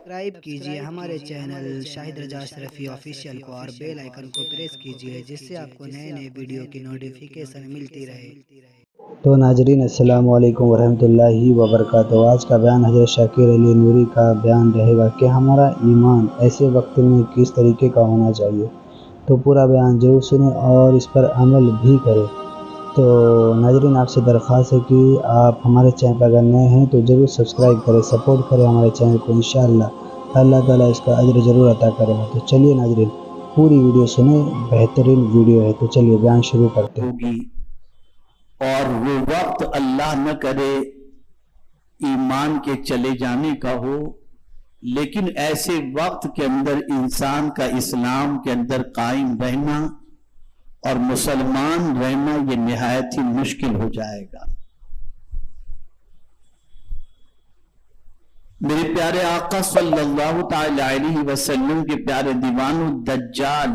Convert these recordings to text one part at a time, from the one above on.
Subscribe کیجئے ہمارے channel شاہد رضا اشرفی official کو اور بیل آئیکن کو پریس کیجئے جس سے آپ کو نئے نئے ویڈیو کی نوٹیفیکیشن ملتی رہے۔ تو ناظرین السلام علیکم ورحمۃ اللہ وبرکاتہ۔ آج کا بیان حضرت شاکر علی نوری کا بیان رہے گا کہ ہمارا ایمان ایسے وقت میں کس طریقے کا ہونا چاہیے، تو پورا بیان ضرور سنیں اور اس پر عمل بھی کریں۔ تو ناظرین آپ سے درخواست ہے کہ آپ ہمارے چینل پر اگر نئے ہیں تو ضرور سبسکرائب کریں، سپورٹ کریں ہمارے چینل کو، انشاءاللہ اللہ تعالیٰ اس کا اجر ضرور عطا کرے گا۔ تو چلیے ناظرین پوری ویڈیو سنیں، بہترین ویڈیو ہے۔ تو چلیے بیان شروع کرتے ہیں۔ اور وہ وقت اللہ نہ کرے ایمان کے چلے جانے کا ہو، لیکن ایسے وقت کے اندر انسان کا اسلام کے اندر قائم رہنا اور مسلمان رہنا یہ نہایت ہی مشکل ہو جائے گا۔ میرے پیارے آقا صلی اللہ تعالی علیہ وسلم کے پیارے دیوانوں، دجال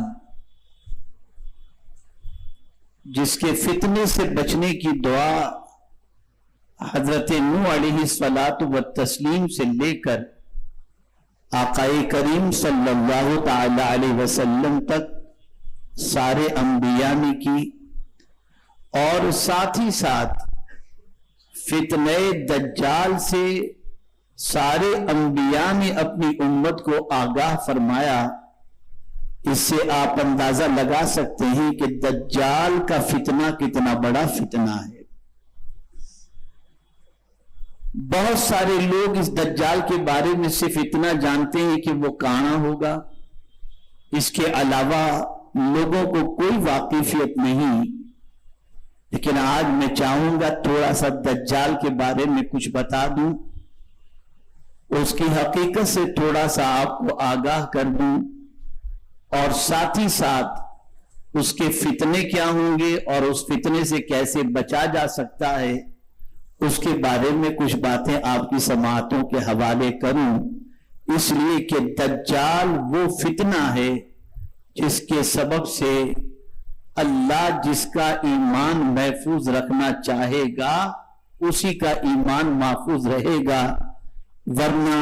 جس کے فتنے سے بچنے کی دعا حضرت نوح علیہ الصلوۃ والتسلیم سے لے کر آقا کریم صلی اللہ تعالی علیہ وسلم تک سارے انبیاء نے کی، اور ساتھ ہی ساتھ فتنہ دجال سے سارے انبیاء نے اپنی امت کو آگاہ فرمایا۔ اس سے آپ اندازہ لگا سکتے ہیں کہ دجال کا فتنہ کتنا بڑا فتنہ ہے۔ بہت سارے لوگ اس دجال کے بارے میں صرف اتنا جانتے ہیں کہ وہ کانا ہوگا، اس کے علاوہ لوگوں کو کوئی واقفیت نہیں۔ لیکن آج میں چاہوں گا تھوڑا سا دجال کے بارے میں کچھ بتا دوں، اس کی حقیقت سے تھوڑا سا آپ کو آگاہ کر دوں، اور ساتھ ہی ساتھ اس کے فتنے کیا ہوں گے اور اس فتنے سے کیسے بچا جا سکتا ہے، اس کے بارے میں کچھ باتیں آپ کی سماعتوں کے حوالے کروں، اس لیے کہ دجال وہ فتنہ ہے جس کے سبب سے اللہ جس کا ایمان محفوظ رکھنا چاہے گا اسی کا ایمان محفوظ رہے گا، ورنہ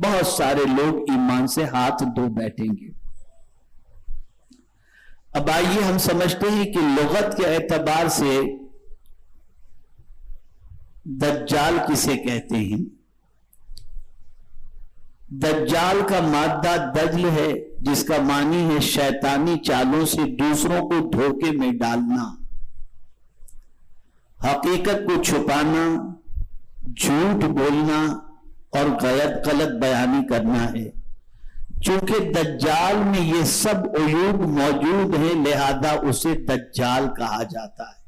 بہت سارے لوگ ایمان سے ہاتھ دھو بیٹھیں گے۔ اب آئیے ہم سمجھتے ہیں کہ لغت کے اعتبار سے دجال کسے کہتے ہیں۔ دجال کا مادہ دجل ہے، جس کا معنی ہے شیطانی چالوں سے دوسروں کو دھوکے میں ڈالنا، حقیقت کو چھپانا، جھوٹ بولنا اور غلط بیانی کرنا ہے۔ چونکہ دجال میں یہ سب عیوب موجود ہیں، لہذا اسے دجال کہا جاتا ہے۔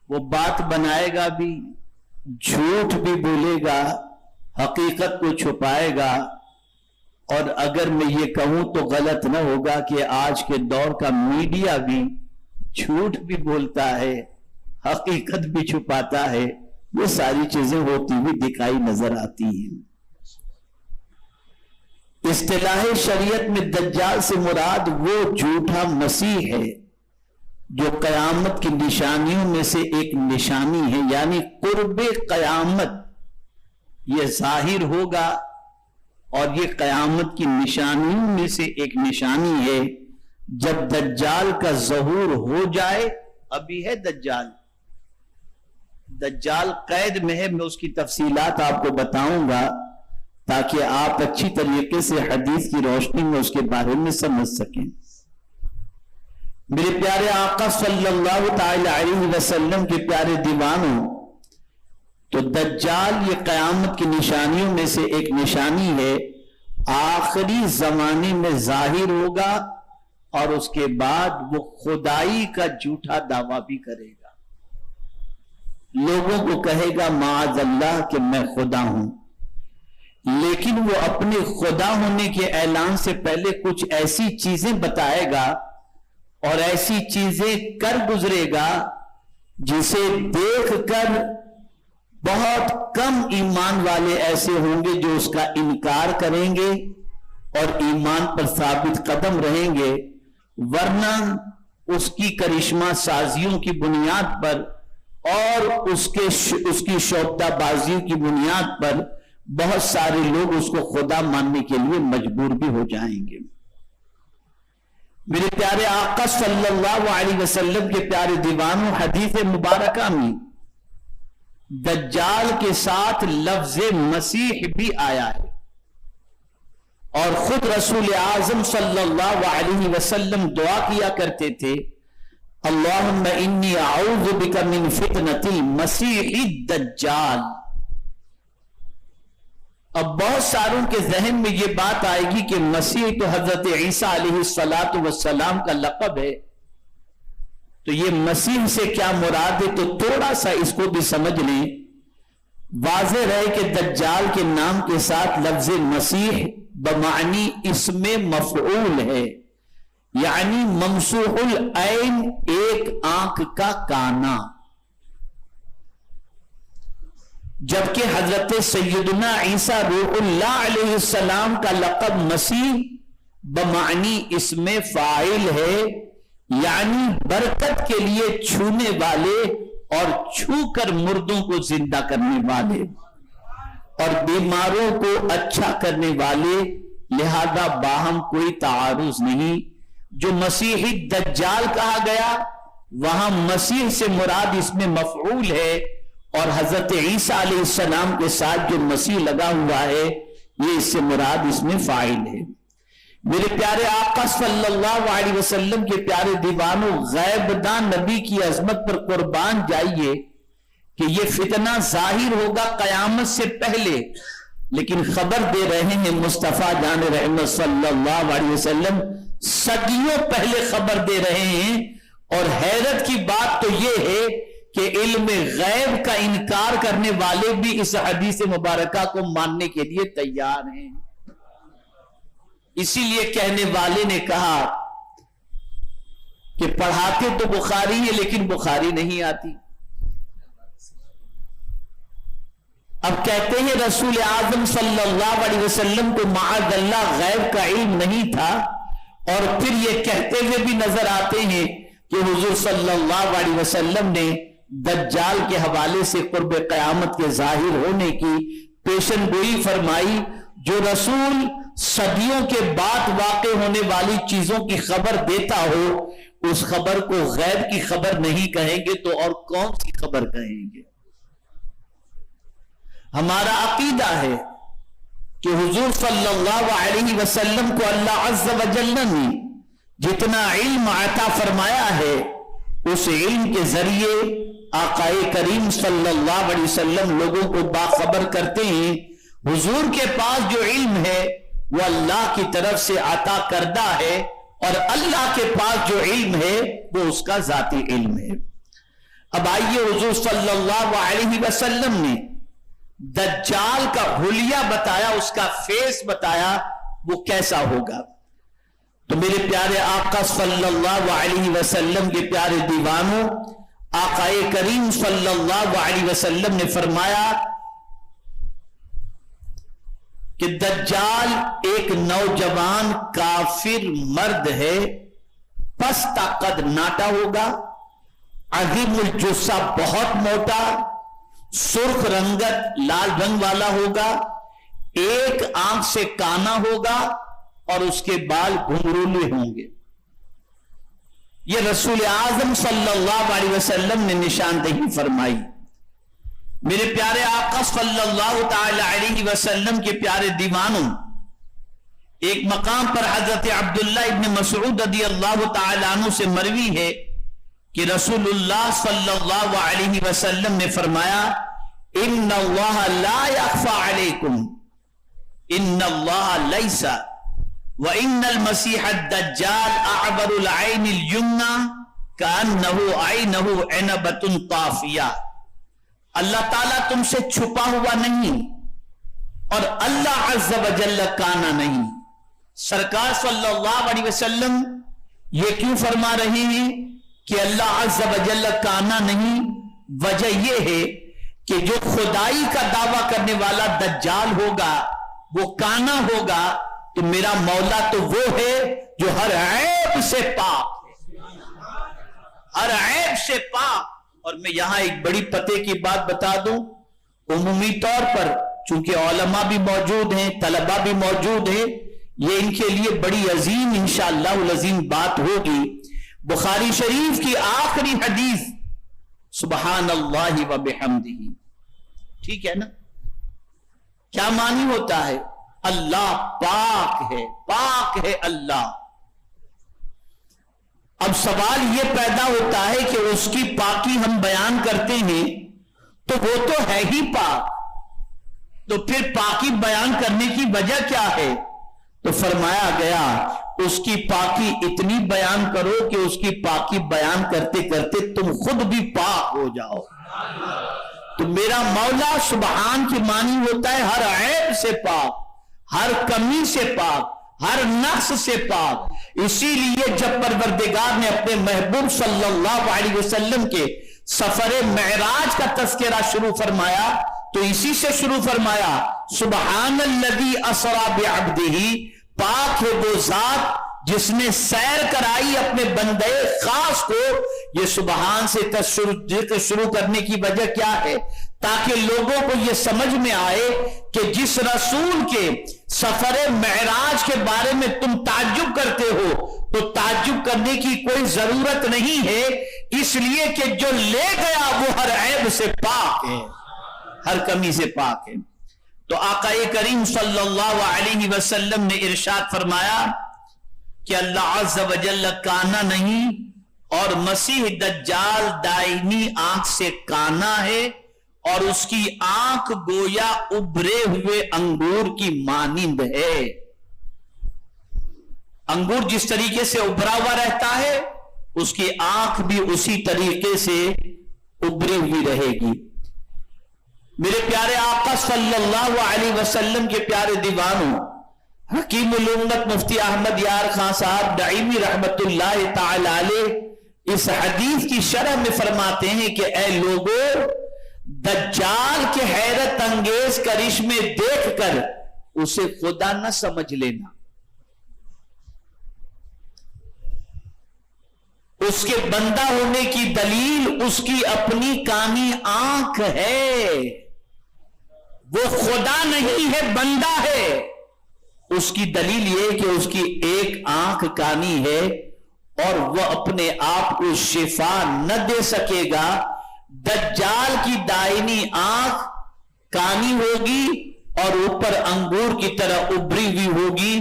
وہ بات بنائے گا بھی، جھوٹ بھی بولے گا، حقیقت کو چھپائے گا، اور اگر میں یہ کہوں تو غلط نہ ہوگا کہ آج کے دور کا میڈیا بھی جھوٹ بھی بولتا ہے، حقیقت بھی چھپاتا ہے، یہ ساری چیزیں ہوتی ہوئی دکھائی نظر آتی ہیں۔ اصطلاح شریعت میں دجال سے مراد وہ جھوٹا مسیح ہے جو قیامت کی نشانیوں میں سے ایک نشانی ہے، یعنی قرب قیامت یہ ظاہر ہوگا، اور یہ قیامت کی نشانیوں میں سے ایک نشانی ہے۔ جب دجال کا ظہور ہو جائے، ابھی ہے دجال قید میں ہے، میں اس کی تفصیلات آپ کو بتاؤں گا تاکہ آپ اچھی طریقے سے حدیث کی روشنی میں اس کے بارے میں سمجھ سکیں۔ میرے پیارے آقا صلی اللہ تعالی علیہ وسلم کے پیارے دیوانوں، تو دجال یہ قیامت کی نشانیوں میں سے ایک نشانی ہے، آخری زمانے میں ظاہر ہوگا، اور اس کے بعد وہ خدائی کا جھوٹا دعویٰ بھی کرے گا، لوگوں کو کہے گا معاذ اللہ کہ میں خدا ہوں، لیکن وہ اپنے خدا ہونے کے اعلان سے پہلے کچھ ایسی چیزیں بتائے گا اور ایسی چیزیں کر گزرے گا جسے دیکھ کر بہت کم ایمان والے ایسے ہوں گے جو اس کا انکار کریں گے اور ایمان پر ثابت قدم رہیں گے، ورنہ اس کی کرشمہ سازیوں کی بنیاد پر اور اس کی شوکتہ بازیوں کی بنیاد پر بہت سارے لوگ اس کو خدا ماننے کے لیے مجبور بھی ہو جائیں گے۔ میرے پیارے آقا صلی اللہ علیہ وسلم کے پیارے دیوانوں، حدیث مبارکہ میں دجال کے ساتھ لفظ مسیح بھی آیا ہے، اور خود رسول اعظم صلی اللہ علیہ وسلم دعا کیا کرتے تھے، اللہم انی اعوذ بک من فتنۃ المسیح الدجال۔ اب بہت ساروں کے ذہن میں یہ بات آئے گی کہ مسیح تو حضرت عیسیٰ علیہ السلام کا لقب ہے، تو یہ مسیح سے کیا مراد ہے؟ تو تھوڑا سا اس کو بھی سمجھ لیں۔ واضح رہے کہ دجال کے نام کے ساتھ لفظ مسیح بمعنی اسم مفعول ہے، یعنی ممسوح العین، ایک آنکھ کا کانا، جبکہ حضرت سیدنا عیسیٰ روح اللہ علیہ السلام کا لقب مسیح بمعنی اسم فاعل ہے، یعنی برکت کے لیے چھونے والے اور چھو کر مردوں کو زندہ کرنے والے اور بیماروں کو اچھا کرنے والے، لہذا باہم کوئی تعارض نہیں۔ جو مسیحی دجال کہا گیا وہاں مسیح سے مراد اس میں مفعول ہے، اور حضرت عیسیٰ علیہ السلام کے ساتھ جو مسیح لگا ہوا ہے یہ اس سے مراد اس میں فاعل ہے۔ میرے پیارے آقا صلی اللہ علیہ وسلم کے پیارے دیوانوں، غیب دان نبی کی عظمت پر قربان جائیے کہ یہ فتنہ ظاہر ہوگا قیامت سے پہلے، لیکن خبر دے رہے ہیں مصطفیٰ جان رحمت صلی اللہ علیہ وسلم صدیوں پہلے خبر دے رہے ہیں۔ اور حیرت کی بات تو یہ ہے کہ علم غیب کا انکار کرنے والے بھی اس حدیث مبارکہ کو ماننے کے لیے تیار ہیں۔ اسی لیے کہنے والے نے کہا کہ پڑھاتے تو بخاری ہے لیکن بخاری نہیں آتی۔ اب کہتے ہیں رسول اعظم صلی اللہ علیہ وسلم کو معاذ اللہ غیب کا علم نہیں تھا، اور پھر یہ کہتے ہوئے بھی نظر آتے ہیں کہ حضور صلی اللہ علیہ وسلم نے دجال کے حوالے سے قرب قیامت کے ظاہر ہونے کی پیشن گوئی فرمائی۔ جو رسول صدیوں کے بعد واقع ہونے والی چیزوں کی خبر دیتا ہو، اس خبر کو غیب کی خبر نہیں کہیں گے تو اور کون سی خبر کہیں گے؟ ہمارا عقیدہ ہے کہ حضور صلی اللہ علیہ وسلم کو اللہ عز و جل نے جتنا علم عطا فرمایا ہے، اس علم کے ذریعے آقا کریم صلی اللہ علیہ وسلم لوگوں کو باخبر کرتے ہیں۔ حضور کے پاس جو علم ہے وہ اللہ کی طرف سے عطا کردہ ہے، اور اللہ کے پاس جو علم ہے وہ اس کا ذاتی علم ہے۔ اب آئیے حضور صلی اللہ علیہ وسلم نے دجال کا حلیہ بتایا، اس کا فیس بتایا، وہ کیسا ہوگا۔ تو میرے پیارے آقا صلی اللہ علیہ وسلم کے پیارے دیوانوں، آقا کریم صلی اللہ علیہ وسلم نے فرمایا کہ دجال ایک نوجوان کافر مرد ہے، پست قد ناٹا ہوگا، عظیم الجثہ بہت موٹا، سرخ رنگت لال رنگ والا ہوگا، ایک آنکھ سے کانا ہوگا، اور اس کے بال گھنگرولے ہوں گے۔ یہ رسول اعظم صلی اللہ علیہ وسلم نے نشاندہی فرمائی۔ میرے پیارے آقا صلی اللہ تعالی علیہ وسلم کے پیارے دیوانوں، ایک مقام پر حضرت عبداللہ ابن مسعود رضی اللہ تعالی عنہ سے مروی ہے کہ رسول اللہ صلی اللہ علیہ وسلم نے فرمایا، ان اللہ لا یخفی علیکم، ان اللہ لیس وَإِنَّ الْمَسِيحَ الدَّجَّالَ أَعْبَرُ الْعَيْنِ الْيُمْنَى كَأَنَّهُ عَيْنَهُ عِنَبَةٌ طَافِيَةٌ، اللہ تعالیٰ تم سے چھپا ہوا نہیں، اور اللہ عز و جل کانا نہیں۔ سرکار صلی اللہ علیہ وسلم یہ کیوں فرما رہے ہیں کہ اللہ عز و جل کانا نہیں؟ وجہ یہ ہے کہ جو خدائی کا دعویٰ کرنے والا دجال ہوگا وہ کانا ہوگا، تو میرا مولا تو وہ ہے جو ہر عیب سے پاک ہے، ہر عیب سے پاک۔ اور میں یہاں ایک بڑی پتے کی بات بتا دوں، عمومی طور پر چونکہ علماء بھی موجود ہیں، طلبہ بھی موجود ہیں، یہ ان کے لیے بڑی عظیم انشاءاللہ العظیم بات ہوگی۔ بخاری شریف کی آخری حدیث سبحان اللہ و بحمدہ، ٹھیک ہے نا؟ کیا معنی ہوتا ہے؟ اللہ پاک ہے، پاک ہے اللہ۔ اب سوال یہ پیدا ہوتا ہے کہ اس کی پاکی ہم بیان کرتے ہیں تو وہ تو ہے ہی پاک، تو پھر پاکی بیان کرنے کی وجہ کیا ہے؟ تو فرمایا گیا اس کی پاکی اتنی بیان کرو کہ اس کی پاکی بیان کرتے کرتے تم خود بھی پاک ہو جاؤ۔ تو میرا مولا سبحان کی معنی ہوتا ہے ہر عیب سے پاک، ہر کمی سے پاک، ہر نقص سے پاک۔ اسی لیے جب پروردگار نے اپنے محبوب صلی اللہ علیہ وسلم کے سفر معراج کا تذکرہ شروع فرمایا تو اسی سے شروع فرمایا، سبحان الذی اسری بعبدہ، پاک ہے وہ ذات جس نے سیر کرائی اپنے بندے خاص کو۔ یہ سبحان سے ذکر شروع کرنے کی وجہ کیا ہے؟ تاکہ لوگوں کو یہ سمجھ میں آئے کہ جس رسول کے سفر معراج کے بارے میں تم تعجب کرتے ہو تو تعجب کرنے کی کوئی ضرورت نہیں ہے، اس لیے کہ جو لے گیا وہ ہر عیب سے پاک ہے، ہر کمی سے پاک ہے۔ تو آقا کریم صلی اللہ علیہ وسلم نے ارشاد فرمایا کہ اللہ عز و جل کانا نہیں اور مسیح دجال دائمی آنکھ سے کانا ہے، اور اس کی آنکھ گویا ابھرے ہوئے انگور کی مانند ہے۔ انگور جس طریقے سے ابھرا ہوا رہتا ہے اس کی آنکھ بھی اسی طریقے سے ابھری ہوئی رہے گی۔ میرے پیارے آقا صلی اللہ علیہ وسلم کے پیارے دیوانوں، حکیم الامت مفتی احمد یار خان صاحب دائمی رحمت اللہ تعالی علیہ اس حدیث کی شرح میں فرماتے ہیں کہ اے لوگوں، دجال کے حیرت انگیز کرشمے دیکھ کر اسے خدا نہ سمجھ لینا، اس کے بندہ ہونے کی دلیل اس کی اپنی کانی آنکھ ہے، وہ خدا نہیں ہے بندہ ہے۔ اس کی دلیل یہ کہ اس کی ایک آنکھ کانی ہے اور وہ اپنے آپ کو شفا نہ دے سکے گا۔ دجال کی دائمی آنکھ کانی ہوگی اور اوپر انگور کی طرح ابری ہوئی ہوگی،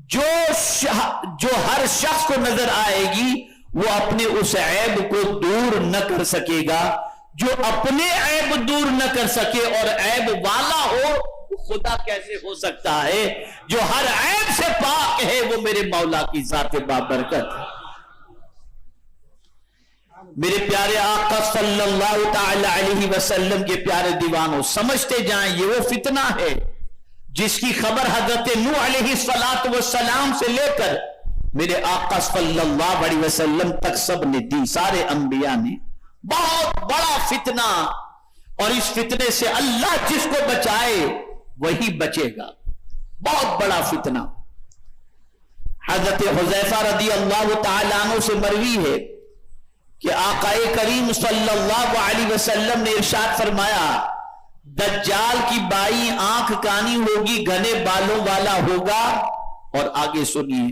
جو ہر شخص کو نظر آئے گی وہ اپنے اس عیب کو دور نہ کر سکے گا۔ جو اپنے عیب دور نہ کر سکے اور عیب والا ہو، خدا کیسے ہو سکتا ہے؟ جو ہر عیب سے پاک ہے وہ میرے مولا کی ذات بابرکت ہے۔ میرے پیارے آقا صلی اللہ تعالی علیہ وسلم کے پیارے دیوانوں، سمجھتے جائیں یہ وہ فتنہ ہے جس کی خبر حضرت نوح علیہ السلام سے لے کر میرے آقا صلی اللہ علیہ وسلم تک سب نے دی، سارے انبیاء نے۔ بہت بڑا فتنہ، اور اس فتنے سے اللہ جس کو بچائے وہی بچے گا۔ بہت بڑا فتنہ۔ حضرت حذیفہ رضی اللہ تعالیٰ عنہ سے مروی ہے کہ آقا کریم صلی اللہ علیہ وسلم نے ارشاد فرمایا، دجال کی بائیں آنکھ کانی ہوگی، گھنے بالوں والا ہوگا، اور آگے سنیے،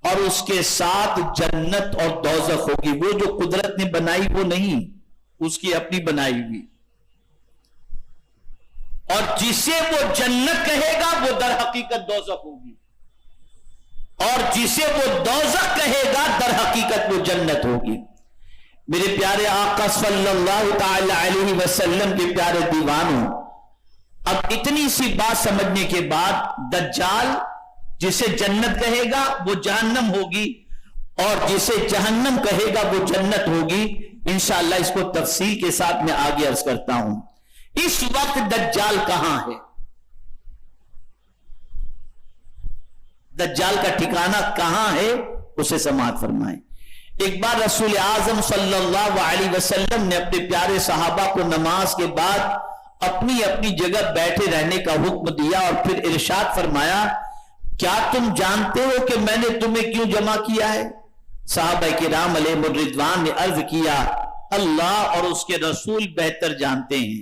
اور اس کے ساتھ جنت اور دوزخ ہوگی۔ وہ جو قدرت نے بنائی وہ نہیں، اس کی اپنی بنائی ہوئی، اور جسے وہ جنت کہے گا وہ در حقیقت دوزخ ہوگی، اور جسے وہ دوزخ کہے گا در حقیقت وہ جنت ہوگی۔ میرے پیارے آقا صلی اللہ تعالی علیہ وسلم کے پیارے دیوانوں، اب اتنی سی بات سمجھنے کے بعد دجال جسے جنت کہے گا وہ جہنم ہوگی، اور جسے جہنم کہے گا وہ جنت ہوگی۔ انشاءاللہ اس کو تفصیل کے ساتھ میں آگے عرض کرتا ہوں۔ اس وقت دجال کہاں ہے؟ دجال کا ٹھکانہ کہاں ہے اسے سماعت فرمائیں۔ ایک بار رسول اعظم صلی اللہ علیہ وسلم نے اپنے پیارے صحابہ کو نماز کے بعد اپنی اپنی جگہ بیٹھے رہنے کا حکم دیا، اور پھر ارشاد فرمایا، کیا تم جانتے ہو کہ میں نے تمہیں کیوں جمع کیا ہے؟ صحابہ کرام علیہم الرضوان نے عرض کیا، اللہ اور اس کے رسول بہتر جانتے ہیں۔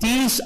30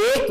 1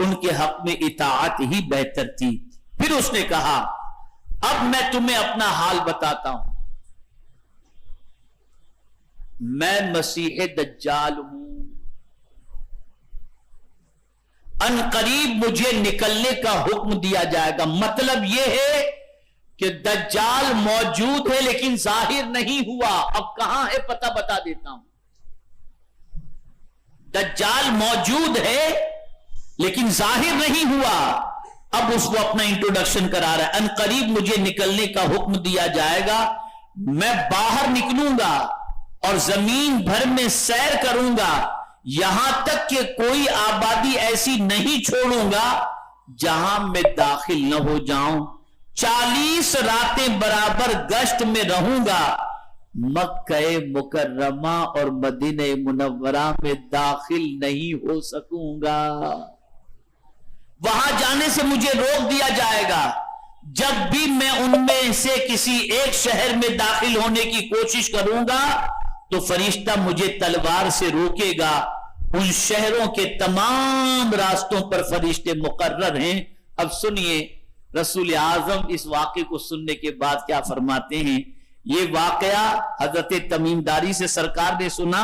ان کے حق میں اطاعت ہی بہتر تھی. پھر اس نے کہا اب میں تمہیں اپنا حال بتاتا ہوں، میں مسیح دجال ہوں، ان قریب مجھے نکلنے کا حکم دیا جائے گا. مطلب یہ ہے کہ دجال موجود ہے لیکن ظاہر نہیں ہوا. اب کہاں ہے پتہ بتا دیتا ہوں. دجال موجود ہے لیکن ظاہر نہیں ہوا. اب اس کو اپنا انٹروڈکشن کرا رہا ہے. ان قریب مجھے نکلنے کا حکم دیا جائے گا، میں باہر نکلوں گا اور زمین بھر میں سیر کروں گا، یہاں تک کہ کوئی آبادی ایسی نہیں چھوڑوں گا جہاں میں داخل نہ ہو جاؤں. 40 راتیں برابر گشت میں رہوں گا. مکہ مکرمہ اور مدینہ منورہ میں داخل نہیں ہو سکوں گا. وہاں جانے سے مجھے روک دیا جائے گا. جب بھی میں ان میں سے کسی ایک شہر میں داخل ہونے کی کوشش کروں گا تو فرشتہ مجھے تلوار سے روکے گا. ان شہروں کے تمام راستوں پر فرشتے مقرر ہیں. اب سنیے رسول اعظم اس واقعے کو سننے کے بعد کیا فرماتے ہیں. یہ واقعہ حضرت تمیم داری سے سرکار نے سنا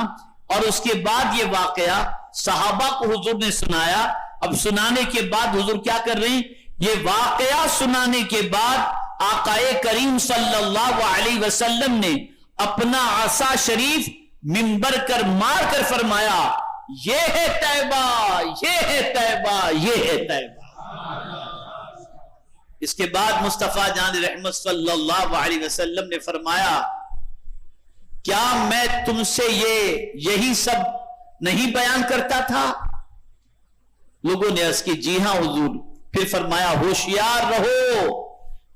اور اس کے بعد یہ واقعہ صحابہ کو حضور نے سنایا. اب سنانے کے بعد حضور کیا کر رہے ہیں، یہ واقعہ سنانے کے بعد آقائے کریم صلی اللہ علیہ وسلم نے اپنا عصا شریف منبر کر مار کر فرمایا یہ ہے طیبہ، یہ ہے طیبہ، یہ ہے طیبہ. اس کے بعد مصطفیٰ جان رحمت صلی اللہ علیہ وسلم نے فرمایا کیا میں تم سے یہی سب نہیں بیان کرتا تھا؟ لوگوں نے عرض کی جی ہاں حضور. پھر فرمایا ہوشیار رہو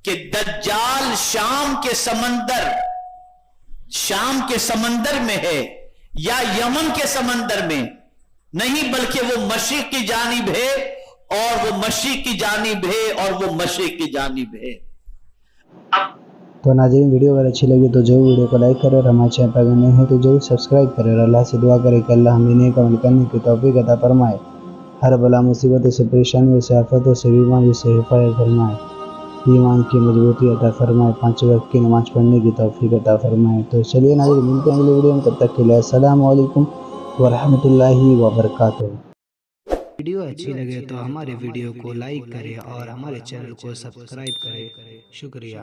کہ دجال شام کے سمندر میں ہے یا یمن کے سمندر میں نہیں، بلکہ وہ مشرق کی جانب ہے اور وہ مشرق کی جانب ہے اور وہ مشرق کی جانب ہے. تو ناظرین ویڈیو اگر اچھی لگی تو ضرور ویڈیو کو لائک کریں اور ہمارے چینل پر اگر نئے ہیں تو ضرور سبسکرائب کریں اور اللہ سے دعا کریں کہ اللہ ہمیں نیک عمل کرنے کی توفیق عطا فرمائے، ہر بلا مصیبتوں سے، پریشانیوں سے، آفتوں سے، بیماریوں سے حفاظت فرمائے، ایمان کی مضبوطی عطا فرمائے، 5 وقت کی نماز پڑھنے کی توفیق عطا فرمائے. تو چلیے ناظرین ملتے ہیں اگلی ویڈیو میں، تب تک کے لیے السلام علیکم ورحمۃ اللہ وبرکاتہ. ویڈیو اچھی لگے تو ہمارے ویڈیو کو لائک کریں اور ہمارے چینل کو سبسکرائب کریں. شکریہ.